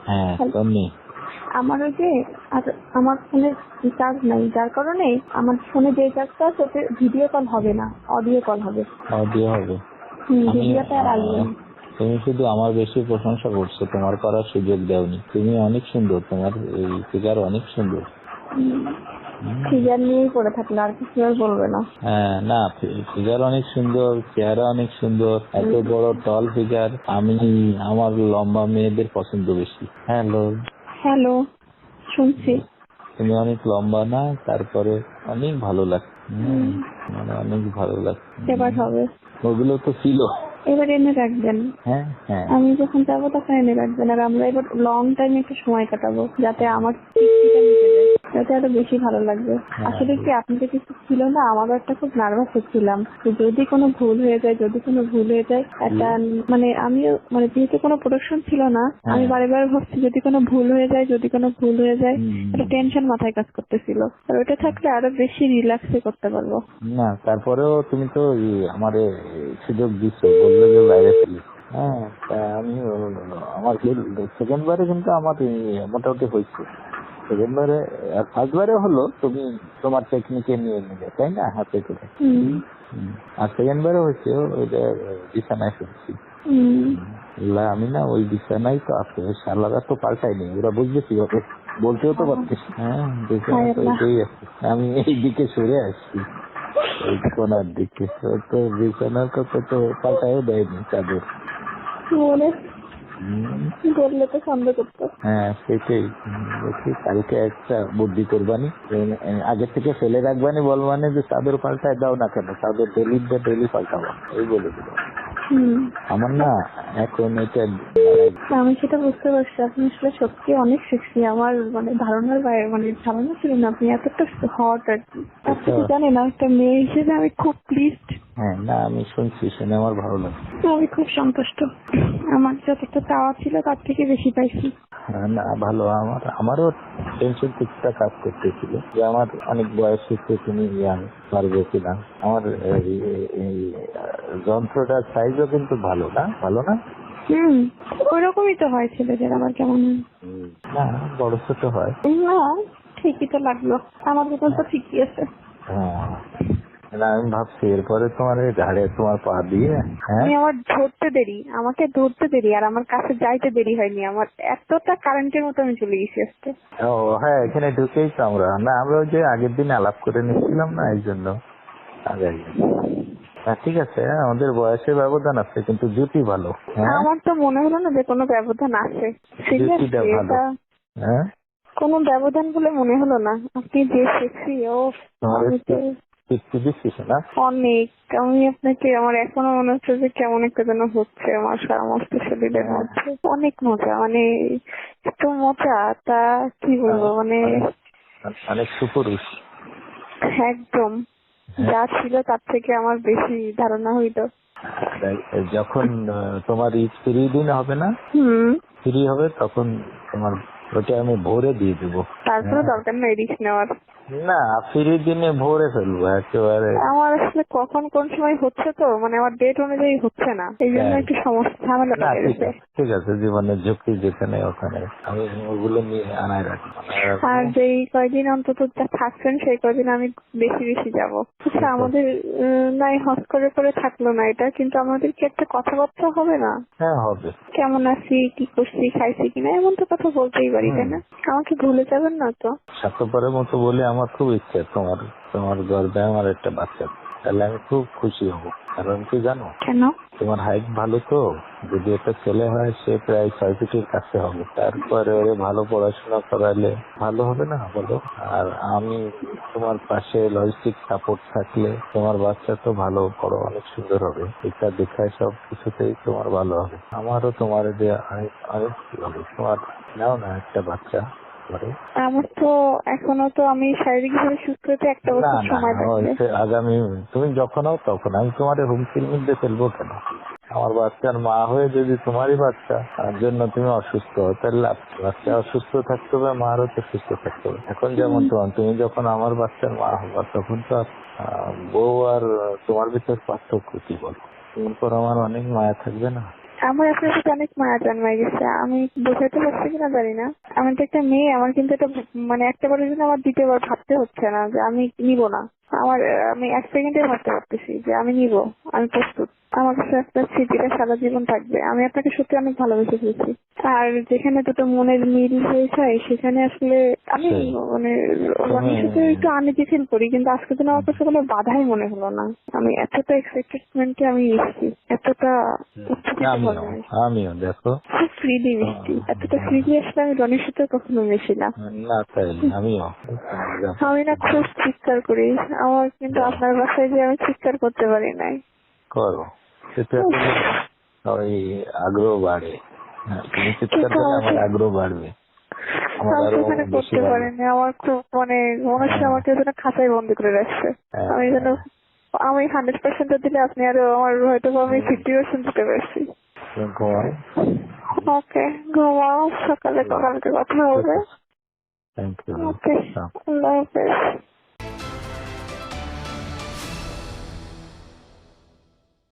হ্যাঁ তুমি আমার ওই যে আমার ফোনে চার্জ নাই, যার কারণে আমার ফোনে যে চার্জটা আছে ওতে ভিডিও কল হবে না, অডিও কল হবে। অডিও হবে। ভিডিওটা আর আসবে না। তুমি শুধু আমার বেশি প্রশংসা করছো, তোমার করার সুযোগ দাওনি। তুমি অনেক সুন্দর, তোমার এই ফিগার অনেক সুন্দর। ফিগার নিয়েই পড়ে থাকলে আর কিছু আর বলবে না। হ্যাঁ না, ফিগার অনেক সুন্দর, চেহারা অনেক সুন্দর, এত বড় টল ফিগার। আমার লম্বা মেয়েদের পছন্দ বেশি। হ্যালো, শুনছি। তুমি অনেক লম্বা না, তারপরে অনেক ভালো লাগছে, মানে অনেক ভালো লাগছে। এবার হবে, ওগুলো তো ছিল। এবার এনে রাখবেন। হ্যাঁ হ্যাঁ, আমি যখন যাবো তখন এনে রাখবেন। আর আমরা এবার লং টাইম একটু সময় কাটাবো, যাতে আমার তৃপ্তিটা মিটে যায়, যাতে আরো বেশি ভালো লাগবে। আসলে কি আপনাদের কিছু ছিল না, আমারও একটা খুব নার্ভাস হচ্ছিলাম যদি কোনো ভুল হয়ে যায়, একটা মানে আমিও মানে যেহেতু কোনো প্রোডাকশন ছিল না, আমি বারে ভাবছি যদি কোনো ভুল হয়ে যায় একটা টেনশন মাথায় কাজ করতেছিল। আর ওটা থাকলে আরো বেশি রিল্যাক্সে করতে পারবো। না তারপরেও তুমি তো আমার সুযোগ দিচ্ছ, বললে যে বাইরে ফেলি। হ্যাঁ, আমি আমার সেকেন্ড বারে কিন্তু আমার মোটামুটি হয়েছে। সেকেন্ড বারে আর ফার্স্ট বারে হলো তুমি তোমার টেকনিকে নিয়ে নিলে, তাই না, হাতে করে। আর সেকেন্ড বারে হয়েছে ওইটা বিছানায় শুনছি। আমি না ওই বিছানায় তো আছে, শালারা তো পাল্টাইনি, ওরা বুঝবে কি হবে, বলতেও তো পারতিস। হ্যাঁ, বিছানা তো এটাই আছে। আমি এই দিকে সরে আসছি, এই কোনার দিকে। তো বিছানার কথা তো পাল্টাইও দেয়নি চাদর। বললে তো সন্দেহ করতো। হ্যাঁ সেটাই। দেখি কালকে একটা বুদ্ধি করবানি, আগে থেকে ফেলে রাখবানি, বলবানি যে চাদর পাল্টায় দাও না কেন, চাদর ডেলি পাল্টাবো, এই বলে দিল। আমার না এখন এটা আমি সেটা বুঝতে পারছি, আপনি আসলে সত্যি অনেক সেক্সি। আমার মানে ধারণার বাইরে, মানে ধারণা ছিল না আপনি এতটা হট আর কি। আপনি কি জানেন, একটা মেয়ে হিসেবে আমি খুব প্লিজড। হ্যাঁ না, আমি শুনছি, শুনে আমার ভালো লাগে। আমি খুব সন্তুষ্ট, আমার যতটা চাওয়া ছিল তার থেকে বেশি পাইছি। না ভালো, আমারও টেনশন কিছুটা কাজ করতেছিল যে আমার অনেক বয়স হচ্ছে, তুমি ইয়াং, পারবে কিনা। আমার যন্ত্রটার সাইজও কিন্তু ভালো না। ওইরকমই তো হয় ছেলেদের, আবার কেমন না বড় ছোট হয় না, ঠিকই তো লাগলো, আমার বেতন তো ঠিকই আছে। হ্যাঁ না, আমি ভাবছি এরপরে তোমার এই ঘাড়ে তোমার পা দিয়ে আমাকে ধরতে দেরি আর আমার কাছে যাইতে দেরি হয়নি। আমার এতটা কারেন্টের মতো আমি চলে গেছি আজকে। ও হ্যাঁ, এখানে ঢুকেই তো আমরা ওই যে আগের দিন আলাপ করে নিচ্ছিলাম না, এই জন্য আগে। ঠিক আছে, আমাদের বয়সের ব্যবধান আছে, কিন্তু জুতি ভালো। আমার তো মনে হলো না যে কোনো ব্যবধান আছে। হ্যাঁ, কোনো ব্যবধান বলে মনে হলো না। আপনি যে সেক্সি, অনেক। আমি আপনাকে, আমার এখনো মনে হচ্ছে যে কেমন একটা যেন হচ্ছে আমার সমস্ত শরীরের মধ্যে। অনেক মজা, মানে এত মজা, তা কি বলবো, মানে অনেক সুপুরুষ একদম। যা ছিল তার থেকে আমার বেশি ধারণা হইতো। যখন তোমার ফ্রি দিন হবে না, ফ্রি হবে, তখন তোমার ওটা আমি ভোরে দিয়ে দেবো। তারপরে দরকার নেই রিস্ক নেওয়ার। না, ফ্রি দিনে ভোরে ফেলবো একেবারে। আমার আসলে কখন কোন সময় হচ্ছে তো, মানে আমার ডেট অনুযায়ী হচ্ছে না, এই জন্য একটু সমস্যা ঝামেলা লেগে গেছে। ঠিক আছে, জীবনের ঝুঁকি যেখানে ওখানে আমি ওগুলো নিয়ে আনাই রাখবো। আর যেই কয়দিন অন্তত থাকছেন সেই কয়দিন আমি বেশি যাবো। আচ্ছা, আমাদের নাই হস করে থাকলো না এটা, কিন্তু আমাদের কি একটা কথাবার্তা হবে না? হ্যাঁ হবে। কেমন আছি, কি করছি, খাইছি কিনা, এমন তো কথা বলতেই পারি, তাই না? আমাকে ভুলে যাবেন না তো? স্বার্থপরের মতো বলে আমার খুব ইচ্ছে তোমার গর্বে আমার একটা বাচ্চা, তাহলে আমি খুব খুশি হব। কারণ কি জানো? কেন? তোমার হাইট ভালো তো, যদি একটা ছেলে হয় সে প্রায় 6 ফিটের কাছে হবে, তারপরে ওরে ভালো পড়াশোনা করালে ভালো হবে না বলো? আর আমি তোমার পাশে লজিস্টিক সাপোর্ট থাকলে তোমার বাচ্চা তো ভালো বড় অনেক সুন্দর হবে, এটা দেখায় সব কিছুতেই তোমার ভালো হবে। আমারও তোমার যে অনেক হবে, তোমার নাও না একটা বাচ্চা। আমার তো এখনো তো আমি শারীরিকভাবে সুস্থ হতে একটা বছর সময় লাগবে। আগামী তুমি যখন হও তখন আমি তোমার হুমকির মধ্যে ফেলবো কেন? আমার বাচ্চার মা হয়ে যদি তোমারই বাচ্চা তার জন্য তুমি অসুস্থ হও, তাহলে বাচ্চা অসুস্থ থাকতে হবে, মারও তো সুস্থ থাকতে হবে। এখন যেমন তুমি যখন আমার বাচ্চার মা হবা, তখন তো বউ আর তোমার ভিতর পার্থক্য কি বলো? তোমার পর আমার অনেক মায়া থাকবে না? আমার আপনার সাথে অনেক মায়া জন্মাই গেছে, আমি বোঝাতে পারছি কিনা জানি না। আমি তো একটা মেয়ে, আমার কিন্তু এটা মানে একটা বারের জন্য আমার দ্বিতীয়বার ভাবতে হচ্ছে না যে আমি নিব না। আমি 1 সেকেন্ডে ভাবতে পারতেছি যে আমি নিব, আমি প্রস্তুত। আমার কাছে একটা স্মৃতিটা সারা জীবন থাকবে। আমি আপনাকে সত্যি অনেক ভালোবেসে ফেলছি। আর যেখানে দুটো মনের মিল হয়ে যায় সেখানে আসলে আমি সেই। মানে রনির সাথে একটু আনইজি ফিল করি, কিন্তু আজকে দিন আমার কাছে কোনো বাধাই মনে হলো না। আমি এতটা এক্সাইটেডমেন্টে আমি এসেছি, এতটা উচ্ছ্বসিত আমিও ভাবে আমিও দেখো। খুব ফ্রিলি মিশছি। এতটা ফ্রিলি আসলে আমি রনির সাথে কখনো মিশি না। না তাই আমিও আমি না খুব চিৎকার করি, আমার কিন্তু আপনার বাসায় যে আমি চিৎকার করতে পারি নাই। করো, সেটা আসলে ওই আগ্রহ বাড়ে। হ্যাঁ, তুমি চিৎকার করলে আমার আগ্রহ বাড়বে, আমার আমি আরো তো ওখানে বেশি করতে ভালো। পারিনি, আমার খুব মানে মনে হচ্ছে আমাকে যেন খাঁচায় বন্দি করে রাখছে। আমি যেন আমি 100% দিলে আপনি আরো আমার হয়তো আমি 50% দিতে পারছি। তুমি ঘুমাও। ওকে, ঘুমাও, সকালে কালকে কথা হবে। Thank you. ওকে, আল্লাহ হাফেজ।